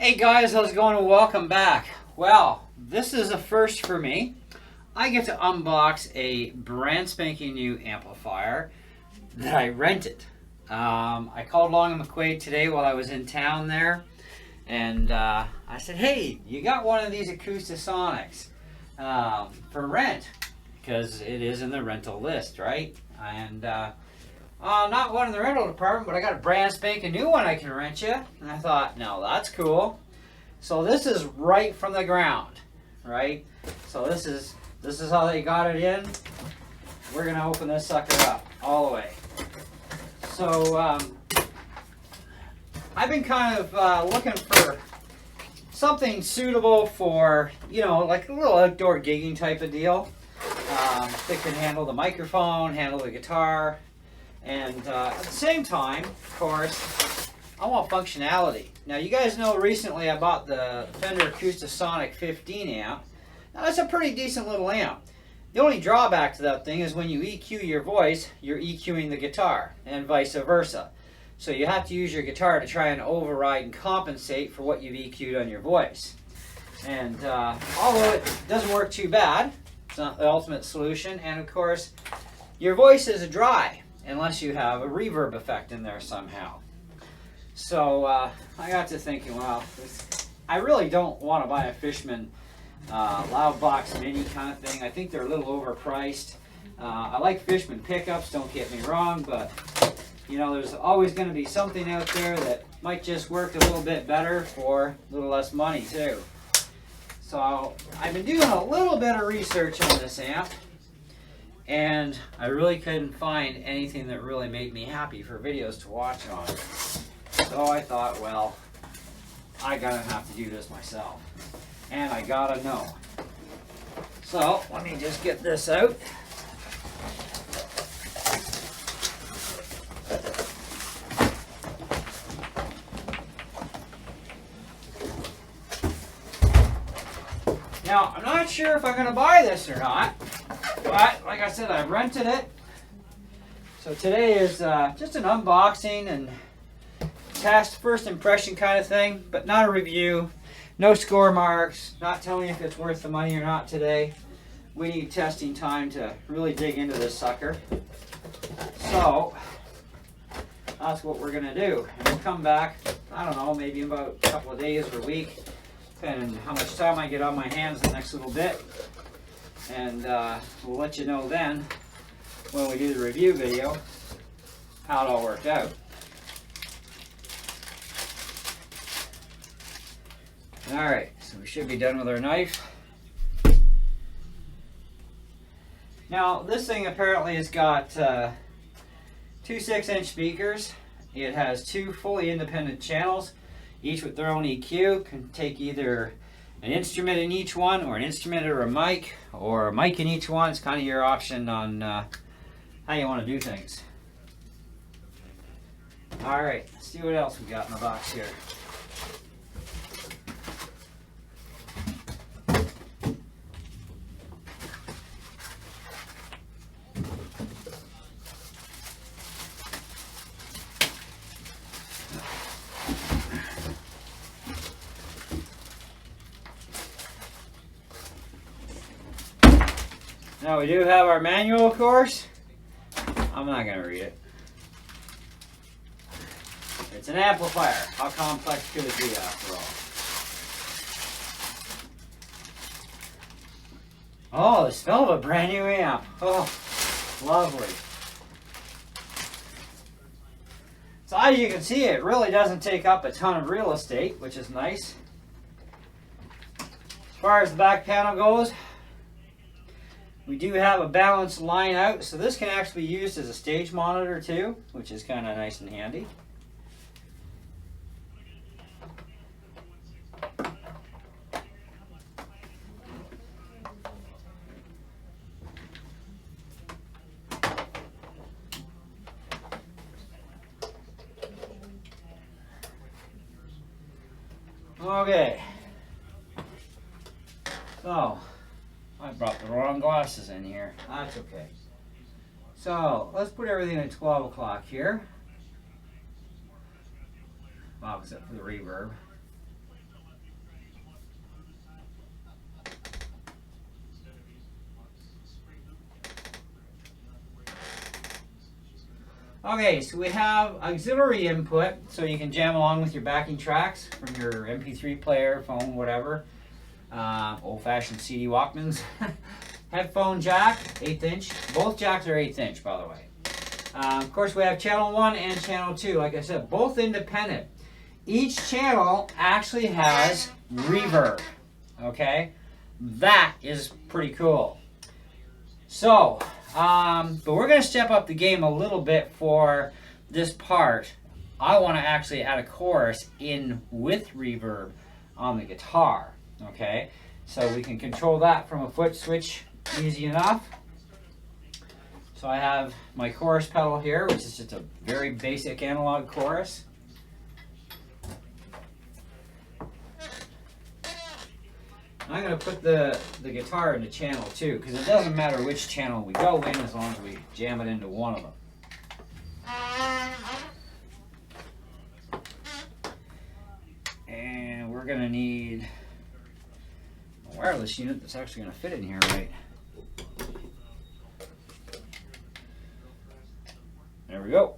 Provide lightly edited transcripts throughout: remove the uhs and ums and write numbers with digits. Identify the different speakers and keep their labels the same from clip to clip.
Speaker 1: Hey guys, how's it going and welcome back. Well, this is a first for me. I get to unbox a brand spanking new amplifier that I rented. I called Long & McQuaid today while I was in town there, and I said, hey, you got one of these Acoustasonics for rent, because it is in the rental list, right? And not one in the rental department, but I got a brand spanking new one I can rent you. And I thought, no, that's cool. So this is right from the ground, right? So this is how they got it in. We're gonna open this sucker up all the way. So I've been kind of looking for something suitable for, you know, like a little outdoor gigging type of deal. That can handle the microphone, handle the guitar, and at the same time, of course, I want functionality. Now, you guys know recently I bought the Fender Acoustasonic 15 amp. Now, that's a pretty decent little amp. The only drawback to that thing is when you EQ your voice, you're EQing the guitar, and vice versa. So you have to use your guitar to try and override and compensate for what you've EQ'd on your voice. And although it doesn't work too bad, it's not the ultimate solution. And of course, your voice is dry unless you have a reverb effect in there somehow. So I got to thinking, well, I really don't want to buy a Fishman loud box mini kind of thing. I think they're a little overpriced. I like Fishman pickups, don't get me wrong, but you know, there's always going to be something out there that might just work a little bit better for a little less money too. So I've been doing a little bit of research on this amp, and I really couldn't find anything that really made me happy for videos to watch on. So I thought, well, I gotta have to do this myself, and I gotta know. So let me just get this out. Now, I'm not sure if I'm going to buy this or not, but like I said, I rented it. So today is just an unboxing and test, first impression kind of thing, but not a review. No score marks, not telling you if it's worth the money or not today. We need testing time to really dig into this sucker. So that's what we're going to do. And we'll come back, I don't know, maybe in about a couple of days or a week, depending on how much time I get on my hands the next little bit. And we'll let you know then, when we do the review video, how it all worked out. Alright, so we should be done with our knife. Now, this thing apparently has got two 6-inch speakers. It has two fully independent channels, each with their own EQ. Can take either an instrument in each one, or an instrument or a mic in each one. It's kind of your option on how you want to do things. Alright, let's see what else we got in the box here. Now we do have our manual, of course. I'm not going to read it. It's an amplifier. How complex could it be after all? Oh, the smell of a brand new amp. Oh, lovely. So as you can see, it really doesn't take up a ton of real estate, which is nice. As far as the back panel goes, we do have a balanced line out, so this can actually be used as a stage monitor too, which is kind of nice and handy. Okay, so I brought the wrong glasses in here. That's okay. So let's put everything at 12 o'clock here. Well, except for the reverb. Okay, so we have auxiliary input, so you can jam along with your backing tracks from your MP3 player, phone, whatever. Old-fashioned CD Walkmans. Headphone jack, 1/8 inch. Both jacks are 1/8 inch, by the way. Of course, we have channel 1 and channel 2. Like I said, both independent. Each channel actually has reverb. Okay? That is pretty cool. So, but we're going to step up the game a little bit for this part. I want to actually add a chorus in with reverb on the guitar. Okay? So we can control that from a foot switch easy enough. So I have my chorus pedal here, which is just a very basic analog chorus. I'm going to put the guitar into channel 2, because it doesn't matter which channel we go in as long as we jam it into one of them. And we're going to need a wireless unit that's actually going to fit in here right. There we go.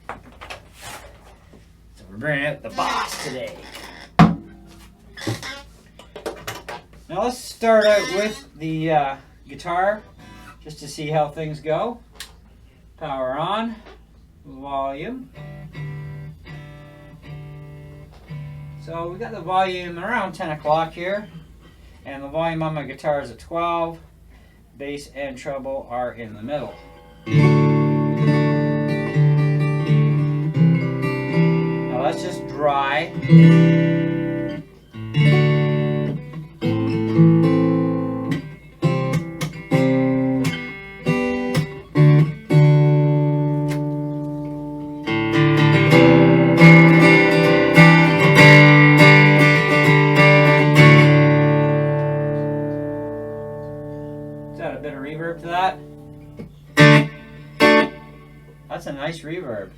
Speaker 1: So we're bringing out the boss today. Now let's start out with the guitar, just to see how things go. Power on, volume. So we got the volume around 10 o'clock here, and the volume on my guitar is at 12. Bass and treble are in the middle. Now let's just dry. Add a bit of reverb to that. That's a nice reverb.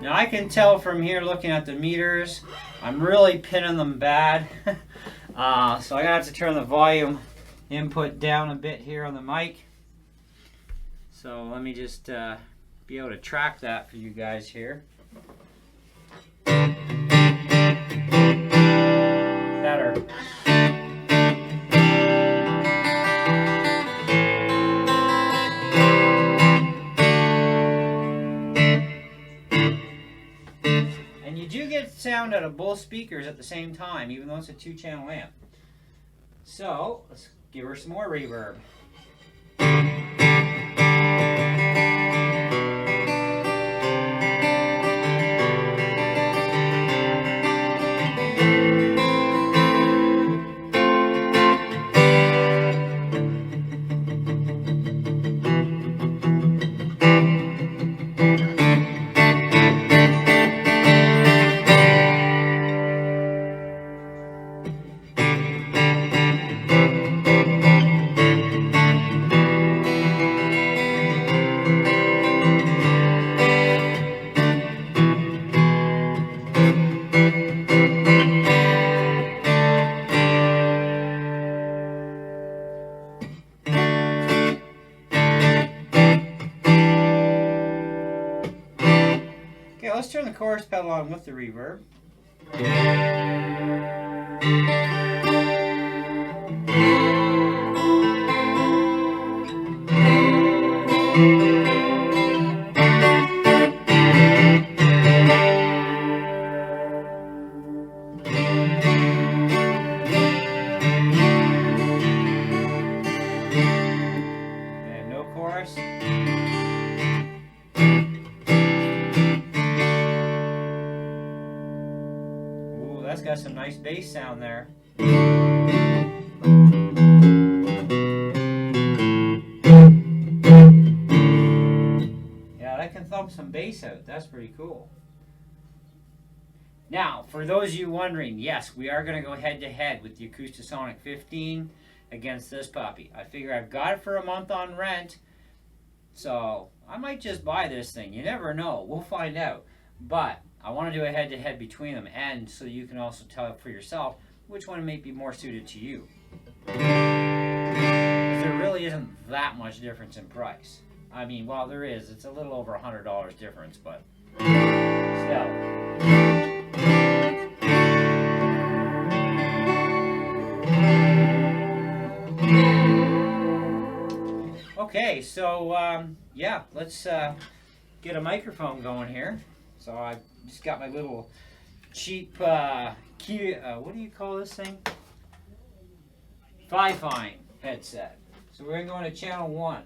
Speaker 1: I can tell from here looking at the meters, I'm really pinning them bad. So I'm going to have to turn the volume input down a bit here on the mic. So let me just be able to track that for you guys here. Better. Sound out of both speakers at the same time, even though it's a 2-channel amp. So let's give her some more reverb. Okay, let's turn the chorus pedal on with the reverb. And no chorus. That's got some nice bass sound there. Yeah, that can thump some bass out. That's pretty cool. Now, for those of you wondering, yes, we are going to go head to head with the Acoustasonic 15 against this puppy. I figure I've got it for a month on rent, so I might just buy this thing. You never know. We'll find out. But I want to do a head to head between them, and so you can also tell for yourself which one may be more suited to you. There really isn't that much difference in price. I mean, well, there is. It's a little over $100 difference, but still. Okay, so yeah, let's get a microphone going here. So I just got my little cheap key. What do you call this thing? Fifine headset. So we're going to channel 1.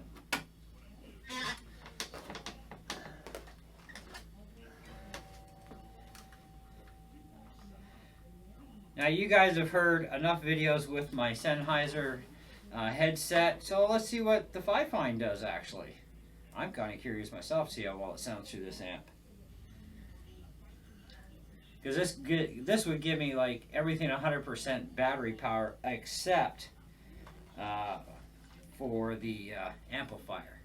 Speaker 1: Now you guys have heard enough videos with my Sennheiser headset, so let's see what the Fifine does actually. I'm kind of curious myself to see how well it sounds through this amp. Because this would give me like everything 100% battery power except for the amplifier.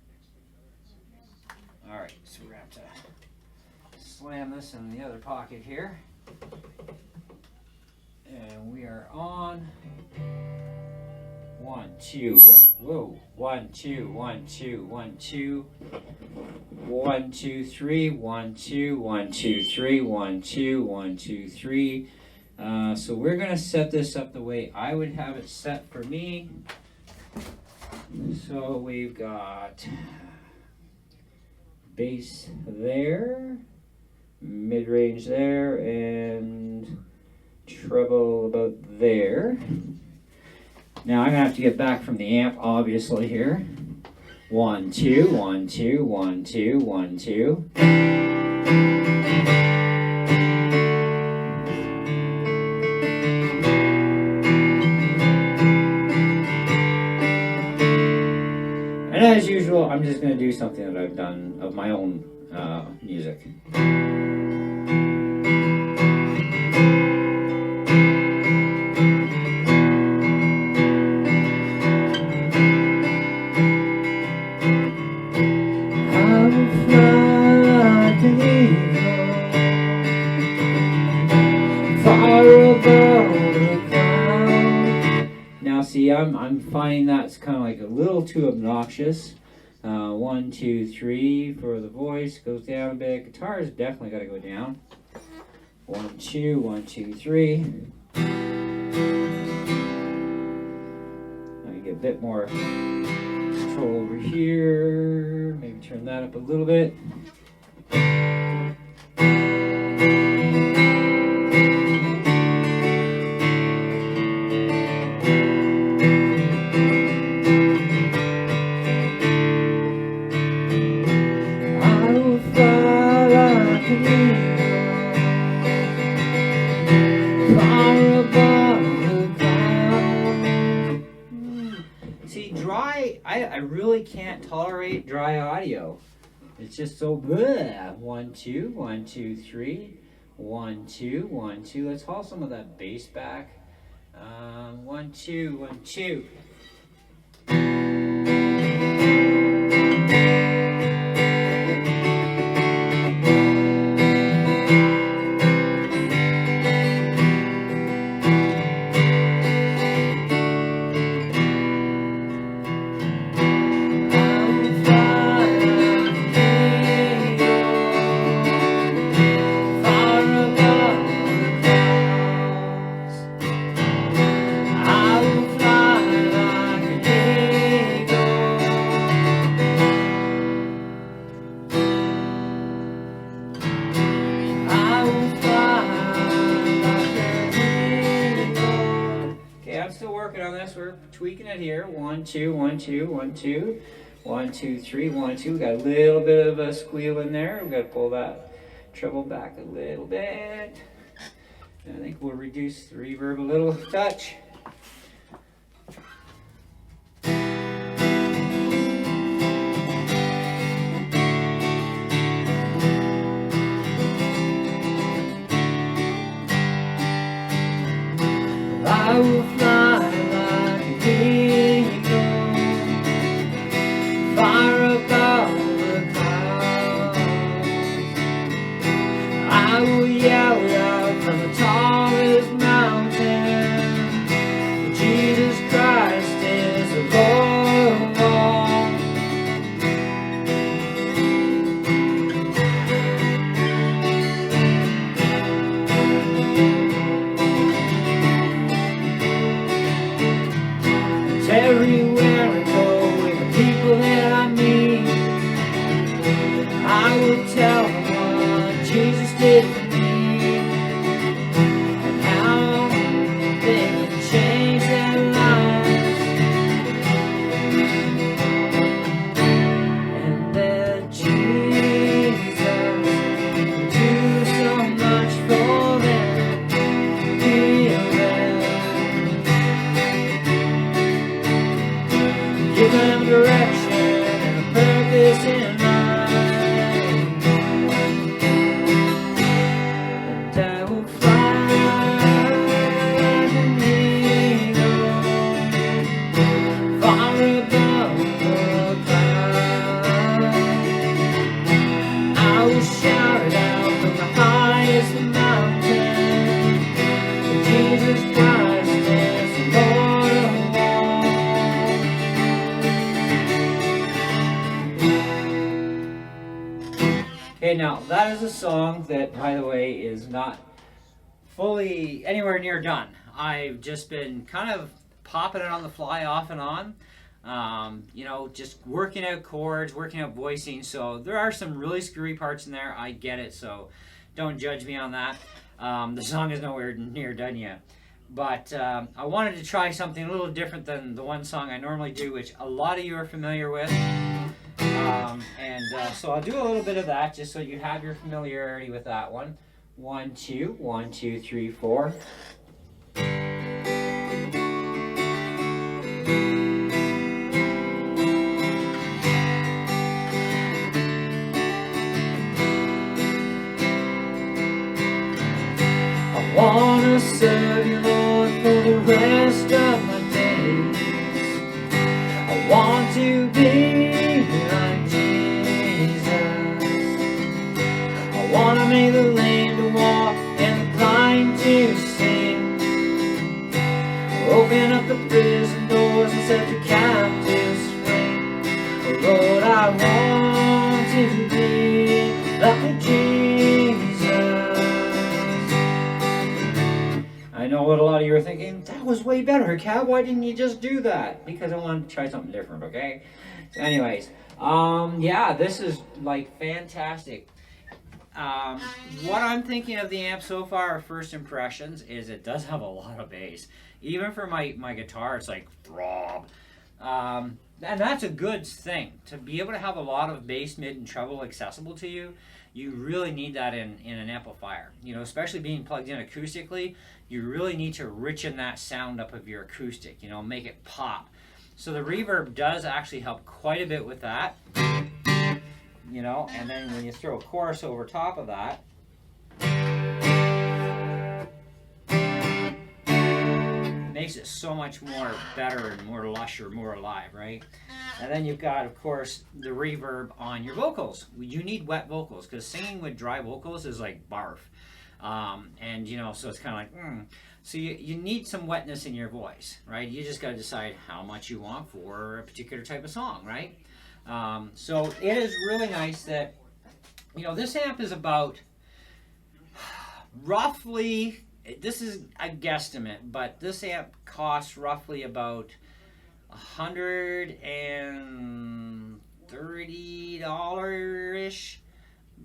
Speaker 1: Alright, so we're going to have to slam this in the other pocket here. And we are on 1, 2, whoa, 1, 2, 1, 2, 1, 2, 1, 2, 3, 1, 2, 1, 2, 3, 1, 2, 1, 2, 3. So we're going to set this up the way I would have it set for me. So we've got bass there, mid-range there, and treble about there. Now I'm going to have to get back from the amp, obviously, here. 1, 2, 1, 2, 1, 2, 1, 2. And as usual, I'm just going to do something that I've done of my own music. Now see, I'm finding that's kind of like a little too obnoxious. 1, 2, 3 for the voice, goes down a bit. Guitar is definitely got to go down. 1, 2, 1, 2, 3. I get a bit more control over here. Maybe turn that up a little bit. See, I really can't tolerate dry audio. It's just so bleh. 1, 2, 1, 2, 3. 1, 2, 1, 2. Let's haul some of that bass back. 1, 2, 1, 2. We're tweaking it here. 1, 2, 1, 2, 1, 2, 1, 2, 3, 1, 2. We got a little bit of a squeal in there. We got to pull that treble back a little bit. And I think we'll reduce the reverb a little touch. shout it out from the highest mountain. Jesus Christ is the Lord of all. Okay, now that is a song that, by the way, is not fully anywhere near done. I've just been kind of popping it on the fly off and on. You know, just working out chords, working out voicing. So there are some really screwy parts in there. I get it, so don't judge me on that. The song is nowhere near done yet. But I wanted to try something a little different than the one song I normally do, which a lot of you are familiar with. So I'll do a little bit of that just so you have your familiarity with that one. 1, 2, 1, 2, 3, 4. I wanna serve you, Lord, for the rest of my days. I want to be like Jesus. I wanna make the lame to walk and the blind to sing. Open up the prison doors and set the captives free. Oh Lord, I want to be like Jesus. I know what a lot of you are thinking. That was way better, Cat. Why didn't you just do that? Because I wanted to try something different, okay? So anyways, yeah, this is like fantastic. What I'm thinking of the amp so far, first impressions, is it does have a lot of bass. Even for my guitar, it's like throb. And that's a good thing. To be able to have a lot of bass, mid, and treble accessible to you, you really need that in an amplifier. You know, especially being plugged in acoustically, you really need to richen that sound up of your acoustic, you know, make it pop. So the reverb does actually help quite a bit with that. You know, and then when you throw a chorus over top of that, it makes it so much more better and more lush or more alive, right? And then you've got, of course, the reverb on your vocals. You need wet vocals because singing with dry vocals is like barf. And, you know, so it's kind of like, So you need some wetness in your voice, right? You just got to decide how much you want for a particular type of song, right? So it is really nice that, you know, this amp is about roughly, this is a guesstimate, but this amp costs roughly about $130-ish,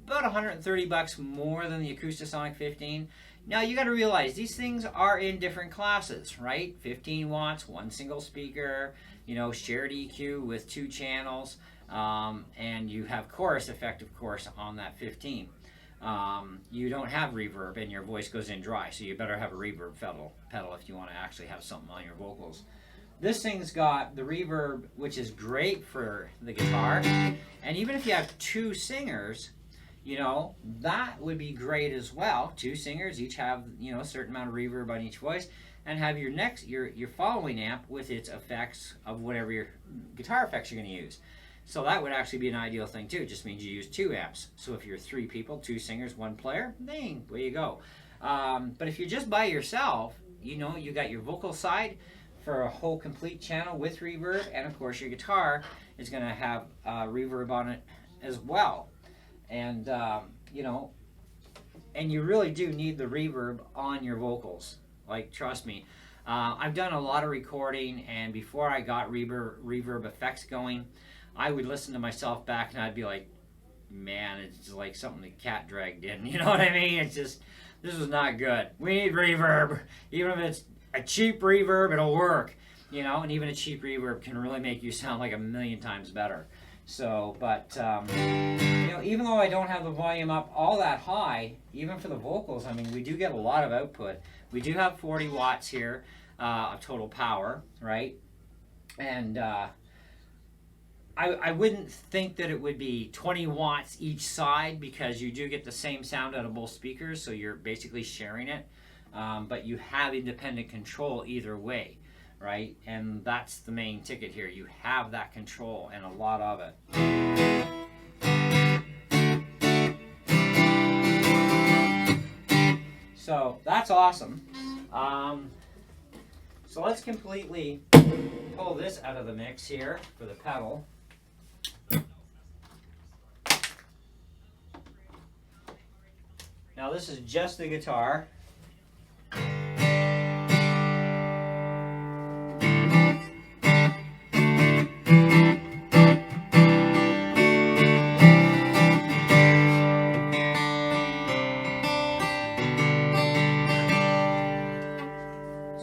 Speaker 1: about $130 more than the Acoustasonic 15. Now you got to realize these things are in different classes, right? 15 watts, one single speaker, you know, shared EQ with 2 channels, and you have chorus effect, of course, on that 15. You don't have reverb and your voice goes in dry, so you better have a reverb pedal if you want to actually have something on your vocals. This thing's got the reverb, which is great for the guitar, and even if you have 2 singers, you know, that would be great as well. 2 singers, each have, you know, a certain amount of reverb on each voice, and have your following amp with its effects of whatever your guitar effects you're going to use. So that would actually be an ideal thing too. It just means you use 2 amps. So if you're 3 people, 2 singers, 1 player, dang, way you go. But if you're just by yourself, you know, you got your vocal side for a whole complete channel with reverb, and of course your guitar is going to have reverb on it as well. And you know, and you really do need the reverb on your vocals. Like, trust me, I've done a lot of recording, and before I got reverb effects going, I would listen to myself back and I'd be like, man, it's like something the cat dragged in. You know what I mean? It's just, this was not good. We need reverb. Even if it's a cheap reverb, it'll work. You know, and even a cheap reverb can really make you sound like 1,000,000 times better. So, but, you know, even though I don't have the volume up all that high, even for the vocals, I mean, we do get a lot of output. We do have 40 watts here of total power, right? And I wouldn't think that it would be 20 watts each side, because you do get the same sound out of both speakers, so you're basically sharing it. But you have independent control either way. Right? And that's the main ticket here. You have that control, and a lot of it. that's awesome. So let's completely pull this out of the mix here for the pedal. Now this is just the guitar.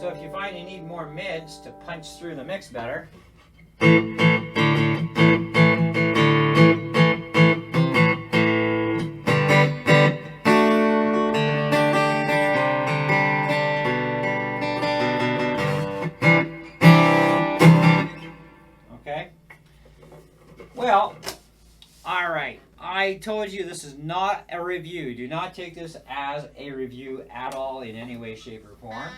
Speaker 1: So if you find you need more mids to punch through the mix better, okay? Well, all right. I told you this is not a review. Do not take this as a review at all in any way, shape, or form.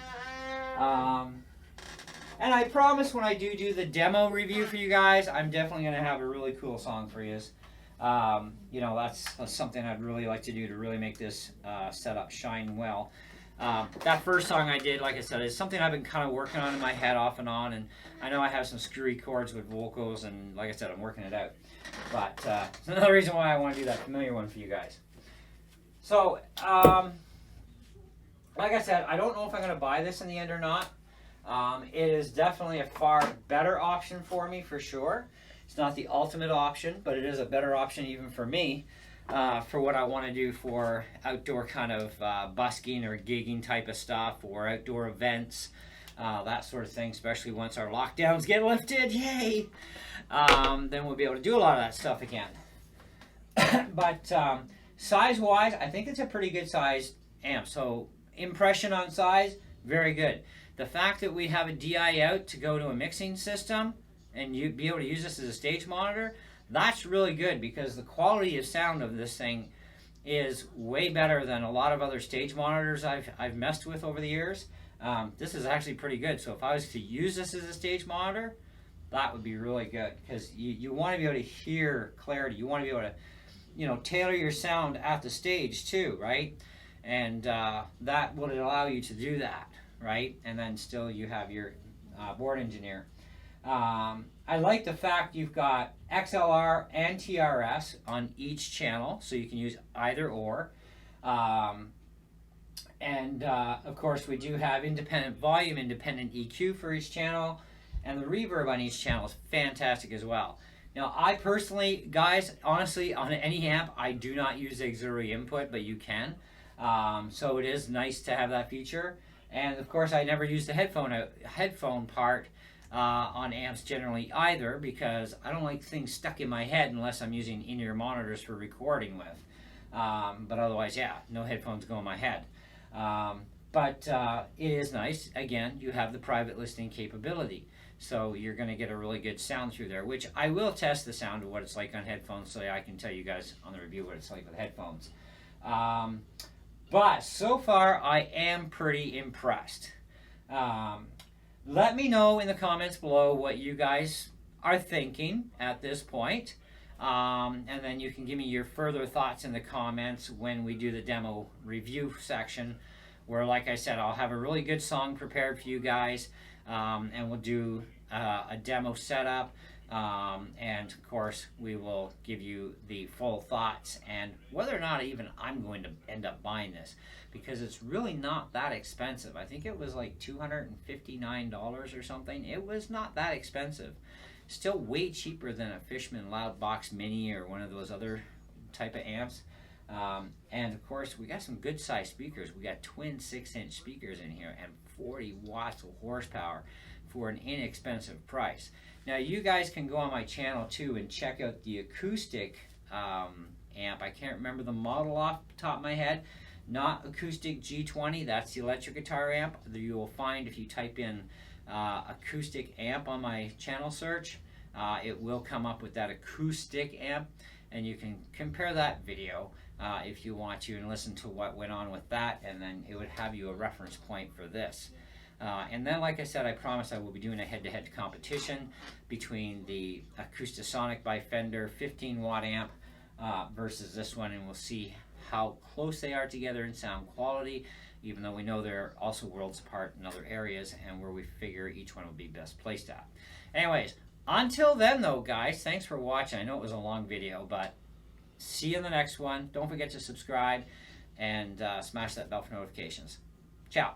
Speaker 1: And I promise when I do the demo review for you guys, I'm definitely going to have a really cool song for you. You know, that's something I'd really like to do to really make this setup shine well. That first song I did, like I said, is something I've been kind of working on in my head off and on. And I know I have some screwy chords with vocals, and like I said, I'm working it out. But it's another reason why I want to do that familiar one for you guys. So, like I said, I don't know if I'm going to buy this in the end or not. It is definitely a far better option for me, for sure. It's not the ultimate option, but it is a better option even for me for what I want to do for outdoor kind of busking or gigging type of stuff, or outdoor events, that sort of thing, especially once our lockdowns get lifted. Yay! Then we'll be able to do a lot of that stuff again. But size-wise, I think it's a pretty good size amp. So impression on size, very good. The fact that we have a DI out to go to a mixing system and you be able to use this as a stage monitor, that's really good, because the quality of sound of this thing is way better than a lot of other stage monitors I've messed with over the years. This is actually pretty good. So if I was to use this as a stage monitor, that would be really good, because you want to be able to hear clarity. You want to be able to, you know, tailor your sound at the stage too, right? And that would allow you to do that, right? And then still you have your board engineer. I like the fact you've got XLR and TRS on each channel, so you can use either or. And of course we do have independent volume, independent EQ for each channel, and the reverb on each channel is fantastic as well. Now I personally, guys, honestly, on any amp, I do not use auxiliary input, but you can. So it is nice to have that feature. And of course I never use the headphone part on amps generally either, because I don't like things stuck in my head unless I'm using in-ear monitors for recording with. But otherwise, yeah, no headphones go in my head. But it is nice. Again, you have the private listening capability. So you're going to get a really good sound through there, which I will test the sound of what it's like on headphones, so I can tell you guys on the review what it's like with headphones. But so far, I am pretty impressed. Let me know in the comments below what you guys are thinking at this point. And then you can give me your further thoughts in the comments when we do the demo review section, where, like I said, I'll have a really good song prepared for you guys, and we'll do a demo setup, and of course we will give you the full thoughts and whether or not even I'm going to end up buying this, because it's really not that expensive. I think it was like $259 or something. It was not that expensive. Still way cheaper than a Fishman Loudbox Mini or one of those other type of amps. And of course we got some good sized speakers. We got twin 6-inch speakers in here and 40 watts of horsepower for an inexpensive price. Now you guys can go on my channel too and check out the acoustic amp. I can't remember the model off the top of my head. Not acoustic G20, that's the electric guitar amp. You will find if you type in acoustic amp on my channel search, it will come up with that acoustic amp, and you can compare that video if you want to and listen to what went on with that, and then it would have you a reference point for this. And then, like I said, I promise I will be doing a head-to-head competition between the Acoustasonic by Fender 15-watt amp versus this one, and we'll see how close they are together in sound quality, even though we know they're also worlds apart in other areas, and where we figure each one will be best placed at. Anyways, until then though, guys, thanks for watching. I know it was a long video, but see you in the next one. Don't forget to subscribe and smash that bell for notifications. Ciao.